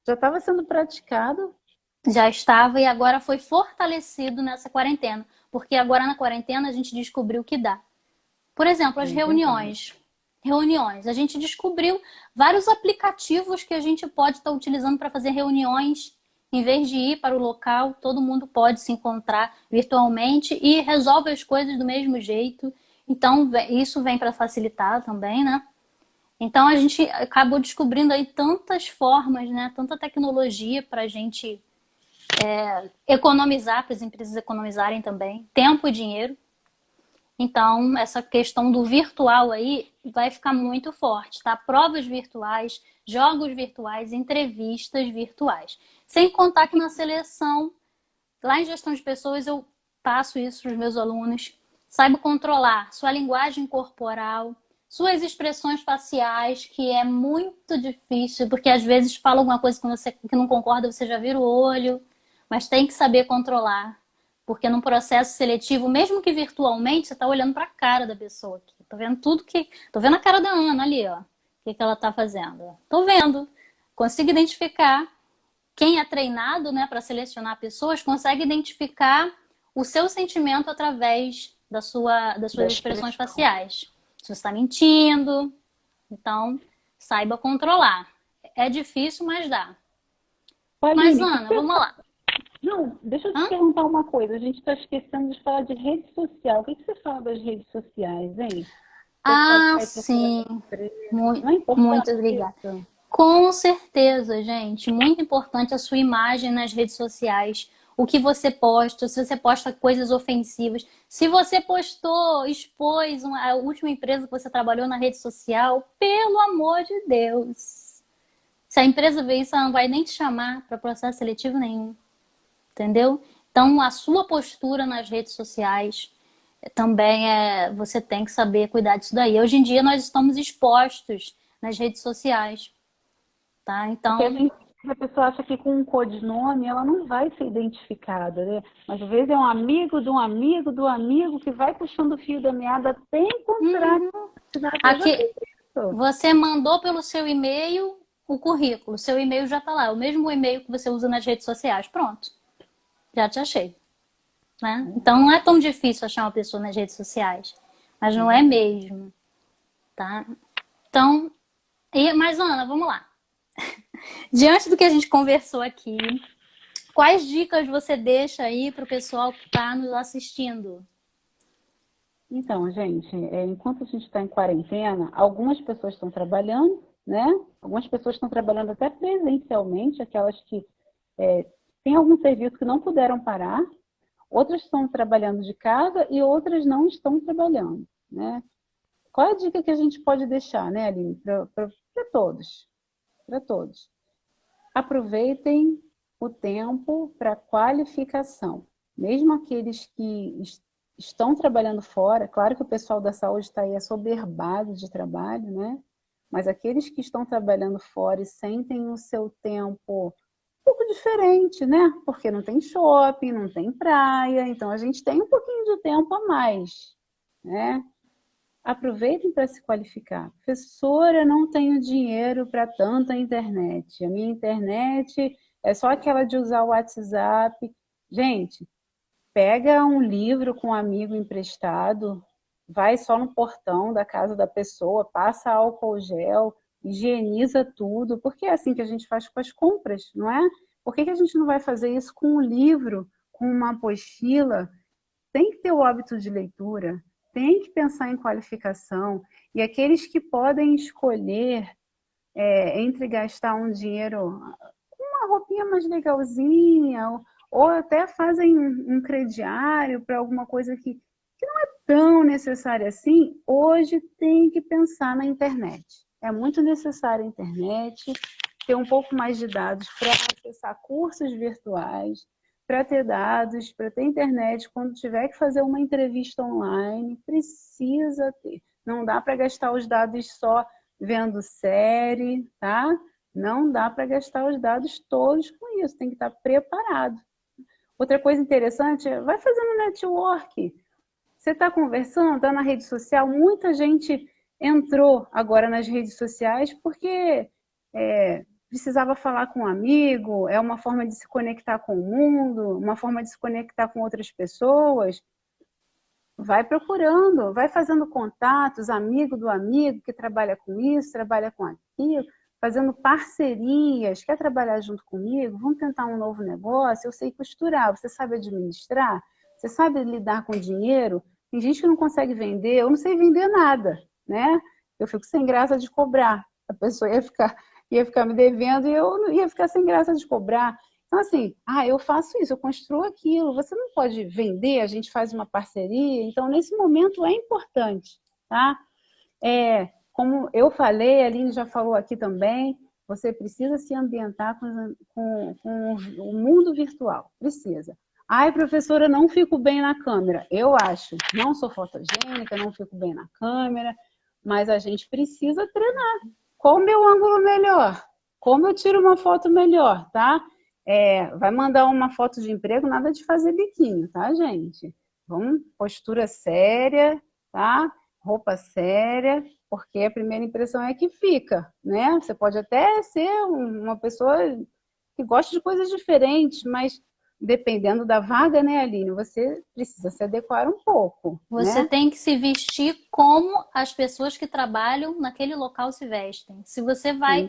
Speaker 2: já estava sendo praticado.
Speaker 1: Já estava e agora foi fortalecido nessa quarentena. Porque agora na quarentena a gente descobriu que dá. Por exemplo, as reuniões. Reuniões. A gente descobriu vários aplicativos que a gente pode estar utilizando para fazer reuniões. Em vez de ir para o local, todo mundo pode se encontrar virtualmente e resolve as coisas do mesmo jeito. Então, isso vem para facilitar também, né? Então, a gente acabou descobrindo aí tantas formas, né? Tanta tecnologia para a gente economizar, para as empresas economizarem também tempo e dinheiro. Então, essa questão do virtual aí vai ficar muito forte, tá? Provas virtuais, jogos virtuais, entrevistas virtuais. Sem contar que na seleção, lá em gestão de pessoas, eu passo isso para os meus alunos. Saiba controlar sua linguagem corporal, suas expressões faciais, que é muito difícil, porque às vezes fala alguma coisa que não concorda, você já vira o olho, mas tem que saber controlar. Porque num processo seletivo, mesmo que virtualmente, você está olhando para a cara da pessoa aqui. Tô vendo tudo que. Tô vendo a cara da Ana ali, ó. O que ela tá fazendo? Tô vendo. Consigo identificar. Quem é treinado, né, para selecionar pessoas, consegue identificar o seu sentimento através das suas expressões faciais. Se você está mentindo, então saiba controlar. É difícil, mas dá. Mas, Ana, vamos lá.
Speaker 2: Não, deixa eu te perguntar uma coisa. A gente está esquecendo de falar de rede social. O que você fala das redes sociais, hein?
Speaker 1: Sim. Muito obrigada. Com certeza, gente. Muito importante a sua imagem nas redes sociais. O que você posta, se você posta coisas ofensivas. Se você expôs a última empresa que você trabalhou na rede social, pelo amor de Deus. Se a empresa ver isso, ela não vai nem te chamar para processo seletivo nenhum. Entendeu? Então, a sua postura nas redes sociais também você tem que saber cuidar disso daí. Hoje em dia, nós estamos expostos nas redes sociais. Tá? Então,
Speaker 2: a pessoa acha que com um codinome ela não vai ser identificada, né? Mas às vezes é um amigo de um amigo do amigo que vai puxando o fio da meada até encontrar.
Speaker 1: Aqui, você mandou pelo seu e-mail o currículo. Seu e-mail já está lá. É o mesmo e-mail que você usa nas redes sociais. Pronto. Já te achei. Né? Então, não é tão difícil achar uma pessoa nas redes sociais. mas não é mesmo, tá? Então, mas Ana, vamos lá. Diante do que a gente conversou aqui, quais dicas você deixa aí para o pessoal que está nos assistindo?
Speaker 2: Então, gente, enquanto a gente está em quarentena, algumas pessoas estão trabalhando, né? Algumas pessoas estão trabalhando até presencialmente, aquelas que têm algum serviço que não puderam parar. Outras estão trabalhando de casa e outras não estão trabalhando, né? Qual é a dica que a gente pode deixar, né, Aline, para todos? Para todos. Aproveitem o tempo para qualificação. Mesmo aqueles que estão trabalhando fora, claro que o pessoal da saúde está aí assoberbado de trabalho, né? Mas aqueles que estão trabalhando fora e sentem o seu tempo um pouco diferente, né? Porque não tem shopping, não tem praia, então a gente tem um pouquinho de tempo a mais, né? Aproveitem para se qualificar. Professora, não tenho dinheiro para tanta internet. A minha internet é só aquela de usar o WhatsApp. Gente, pega um livro com um amigo emprestado, vai só no portão da casa da pessoa, passa álcool gel, higieniza tudo, porque é assim que a gente faz com as compras, não é? Por que a gente não vai fazer isso com um livro, com uma apostila? Tem que ter o hábito de leitura, tem que pensar em qualificação, e aqueles que podem escolher entre gastar um dinheiro com uma roupinha mais legalzinha, ou até fazem um crediário para alguma coisa que não é tão necessária assim, hoje tem que pensar na internet. É muito necessária a internet, ter um pouco mais de dados para acessar cursos virtuais, para ter dados, para ter internet. Quando tiver que fazer uma entrevista online, precisa ter. Não dá para gastar os dados só vendo série, tá? Não dá para gastar os dados todos com isso, tem que estar preparado. Outra coisa interessante é, vai fazendo network. Você está conversando, está na rede social, muita gente entrou agora nas redes sociais porque precisava falar com um amigo, é uma forma de se conectar com o mundo, uma forma de se conectar com outras pessoas. Vai procurando, vai fazendo contatos, amigo do amigo que trabalha com isso, trabalha com aquilo, fazendo parcerias, quer trabalhar junto comigo? Vamos tentar um novo negócio? Eu sei costurar, você sabe administrar? Você sabe lidar com dinheiro? Tem gente que não consegue vender, eu não sei vender nada, né? Eu fico sem graça de cobrar. A pessoa ia ficar me devendo e eu ia ficar sem graça de cobrar. Então, assim, eu faço isso, eu construo aquilo. Você não pode vender, a gente faz uma parceria. Então, nesse momento é importante, tá? Como eu falei, a Aline já falou aqui também, você precisa se ambientar com o mundo virtual. Precisa. Ai, professora, não fico bem na câmera. Eu acho. Não sou fotogênica, não fico bem na câmera, mas a gente precisa treinar. Qual o meu ângulo melhor? Como eu tiro uma foto melhor, tá? Vai mandar uma foto de emprego, nada de fazer biquinho, tá, gente? Vamos, postura séria, tá? Roupa séria, porque a primeira impressão é que fica, né? Você pode até ser uma pessoa que gosta de coisas diferentes, mas dependendo da vaga, né, Aline, você precisa se adequar um pouco,
Speaker 1: Você
Speaker 2: né?
Speaker 1: tem que se vestir como as pessoas que trabalham naquele local se vestem. Se você vai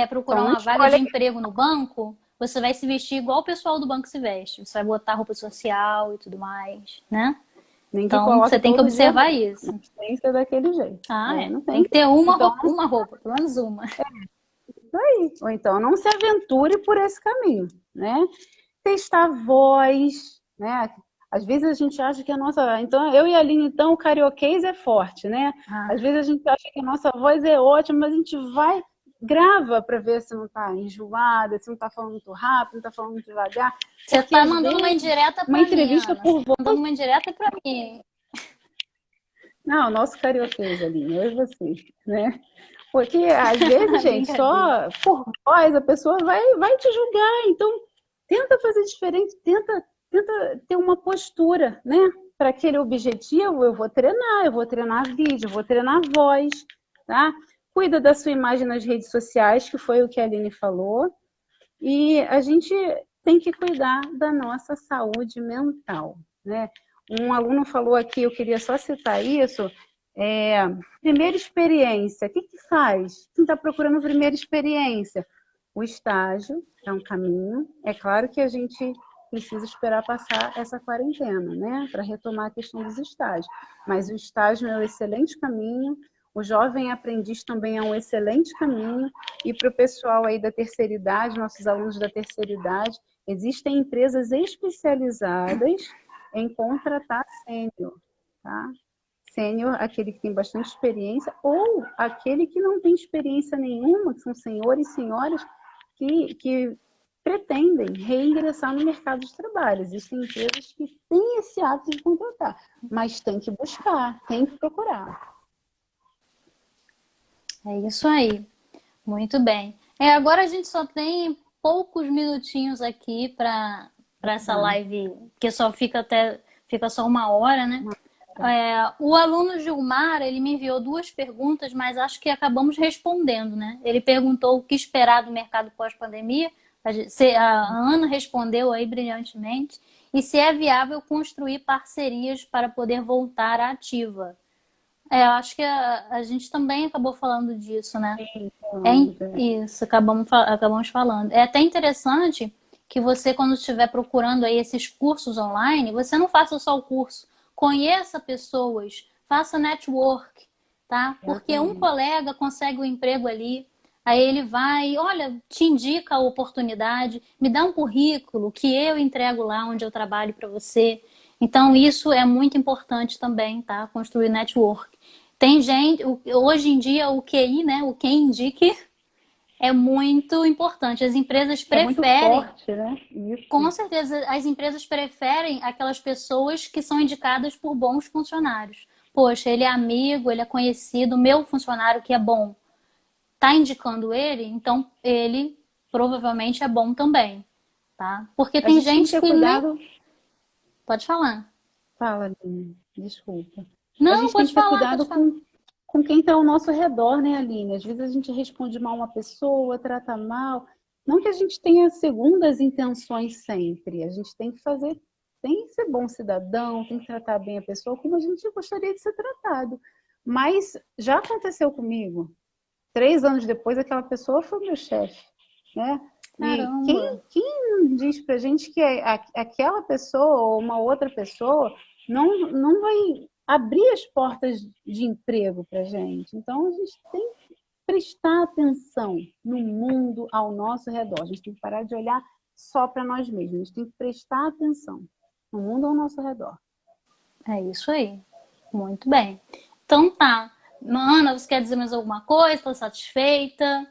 Speaker 1: procurar
Speaker 2: Então, não
Speaker 1: uma vaga de
Speaker 2: escolhe.
Speaker 1: emprego no banco, você vai se vestir igual o pessoal do banco se veste. Você vai botar roupa social e tudo mais, né?
Speaker 2: Nem que
Speaker 1: Então, você
Speaker 2: coloque
Speaker 1: tem que
Speaker 2: todo dia
Speaker 1: observar
Speaker 2: roupa.
Speaker 1: isso.
Speaker 2: Não tem que ser daquele jeito. Não
Speaker 1: Tem
Speaker 2: tem.
Speaker 1: que ter
Speaker 2: Então,
Speaker 1: uma roupa, pelo menos uma.
Speaker 2: isso aí. Ou então, não se aventure por esse caminho, né? Testar a voz, né? Às vezes a gente acha que a nossa... Então, eu e a Aline, então, o carioquês é forte, né? Às vezes a gente acha que a nossa voz é ótima, mas a gente vai, grava para ver se não está enjoada, se não está falando muito rápido, não está falando muito devagar.
Speaker 1: Você
Speaker 2: Porque,
Speaker 1: está
Speaker 2: às
Speaker 1: mandando uma
Speaker 2: vezes,
Speaker 1: indireta
Speaker 2: uma
Speaker 1: para mim,
Speaker 2: entrevista
Speaker 1: Ana. Você
Speaker 2: por
Speaker 1: está
Speaker 2: voz...
Speaker 1: mandando uma indireta para mim.
Speaker 2: Não, nosso carioquês, Aline, eu e você, né? Porque, às vezes, gente,
Speaker 1: Brincadeira.
Speaker 2: só por voz a pessoa vai te julgar. Então, tenta fazer diferente, tenta ter uma postura, né? Para aquele objetivo, eu vou treinar vídeo, eu vou treinar voz, tá? Cuida da sua imagem nas redes sociais, que foi o que a Aline falou. E a gente tem que cuidar da nossa saúde mental, né? Um aluno falou aqui, eu queria só citar isso, primeira experiência, o que faz? Quem está procurando primeira experiência? O estágio é um caminho. É claro que a gente precisa esperar passar essa quarentena, né? Para retomar a questão dos estágios. Mas o estágio é um excelente caminho. O jovem aprendiz também é um excelente caminho. E para o pessoal aí da terceira idade, nossos alunos da terceira idade, existem empresas especializadas em contratar sênior, tá? Sênior, aquele que tem bastante experiência, ou aquele que não tem experiência nenhuma, que são senhores e senhoras que pretendem reingressar no mercado de trabalho. Existem empresas que têm esse hábito de contratar, mas tem que buscar, tem que procurar.
Speaker 1: É isso aí. Muito bem. Agora a gente só tem poucos minutinhos aqui para essa live, que só fica só 1 hora, né? O aluno Gilmar, ele me enviou 2 perguntas, mas acho que acabamos respondendo, né? Ele perguntou o que esperar do mercado pós-pandemia. A Ana respondeu aí brilhantemente. E se é viável construir parcerias para poder voltar à ativa. Acho que a gente também acabou falando disso, né? Isso, acabamos falando. É até interessante que você, quando estiver procurando aí esses cursos online, você não faça só o curso. Conheça pessoas, faça network, tá? Porque um colega consegue um emprego ali, aí ele vai, olha, te indica a oportunidade, me dá um currículo que eu entrego lá onde eu trabalho para você. Então, isso é muito importante também, tá? Construir network. Tem gente, hoje em dia, o QI, né? O quem indique é muito importante. As empresas preferem.
Speaker 2: É muito forte, né? Isso.
Speaker 1: Com certeza, as empresas preferem aquelas pessoas que são indicadas por bons funcionários. Poxa, ele é amigo, ele é conhecido, meu funcionário que é bom, tá indicando ele, então ele provavelmente é bom também, tá? Porque tem gente que
Speaker 2: cuidado.
Speaker 1: Pode falar.
Speaker 2: Fala, Aline. Desculpa.
Speaker 1: Não,
Speaker 2: a gente tem que ter cuidado com quem está ao nosso redor, né, Aline? Às vezes a gente responde mal uma pessoa, trata mal. Não que a gente tenha segundas intenções sempre. A gente tem que ser bom cidadão, tem que tratar bem a pessoa como a gente gostaria de ser tratado. Mas já aconteceu comigo. 3 anos depois, aquela pessoa foi meu chefe, né? E quem diz pra gente que aquela pessoa ou uma outra pessoa não vai abrir as portas de emprego pra gente? Então, a gente tem que prestar atenção no mundo ao nosso redor. A gente tem que parar de olhar só para nós mesmos. A gente tem que prestar atenção no mundo ao nosso redor.
Speaker 1: É isso aí. Muito bem. Então tá. Ana, você quer dizer mais alguma coisa? Estou satisfeita?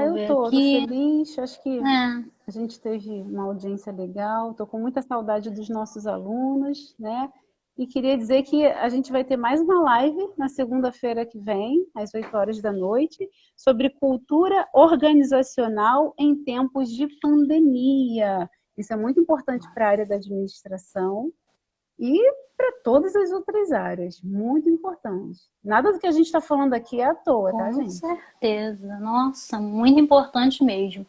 Speaker 2: Eu tô feliz. Acho que a gente teve uma audiência legal. Tô com muita saudade dos nossos alunos, né? E queria dizer que a gente vai ter mais uma live na segunda-feira que vem, às 8 horas da noite, sobre cultura organizacional em tempos de pandemia. Isso é muito importante para a área da administração e para todas as outras áreas. Muito importante. Nada do que a gente está falando aqui é à toa, tá, gente?
Speaker 1: Com certeza. Nossa, muito importante mesmo.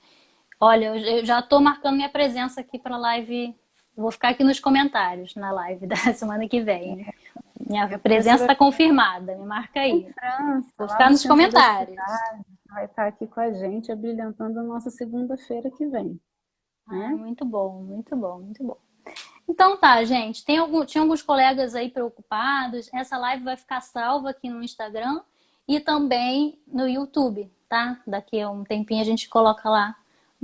Speaker 1: Olha, eu já estou marcando minha presença aqui para a live. Vou ficar aqui nos comentários na live da semana que vem. Minha presença está confirmada. Me marca aí. Vou ficar nos comentários.
Speaker 2: Vai estar aqui com a gente, abrilhantando a nossa segunda-feira que vem. Né?
Speaker 1: Muito bom, muito bom, muito bom. Então tá, gente. Tinha alguns colegas aí preocupados. Essa live vai ficar salva aqui no Instagram e também no YouTube, tá? Daqui a um tempinho a gente coloca lá.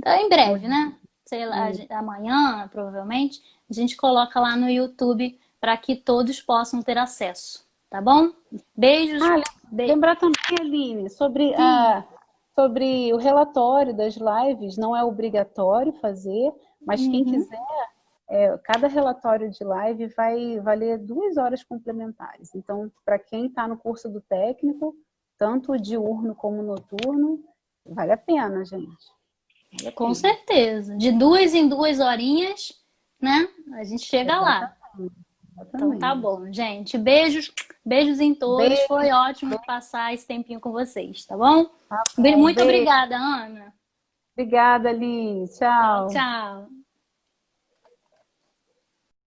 Speaker 1: Em breve, né? Sei lá, amanhã, provavelmente, a gente coloca lá no YouTube para que todos possam ter acesso, tá bom? Beijos.
Speaker 2: Lembrar também, Aline, sobre o relatório das lives, não é obrigatório fazer, mas quem quiser, cada relatório de live vai valer 2 horas complementares. Então, para quem está no curso do técnico, tanto diurno como noturno, vale a pena, gente.
Speaker 1: Com certeza. De 2 em 2 horinhas, né? A gente chega lá. Então tá bom, gente. Beijos em todos. Foi ótimo passar esse tempinho com vocês, tá bom? Muito obrigada, Ana.
Speaker 2: Obrigada, Aline. Tchau.
Speaker 1: Tchau.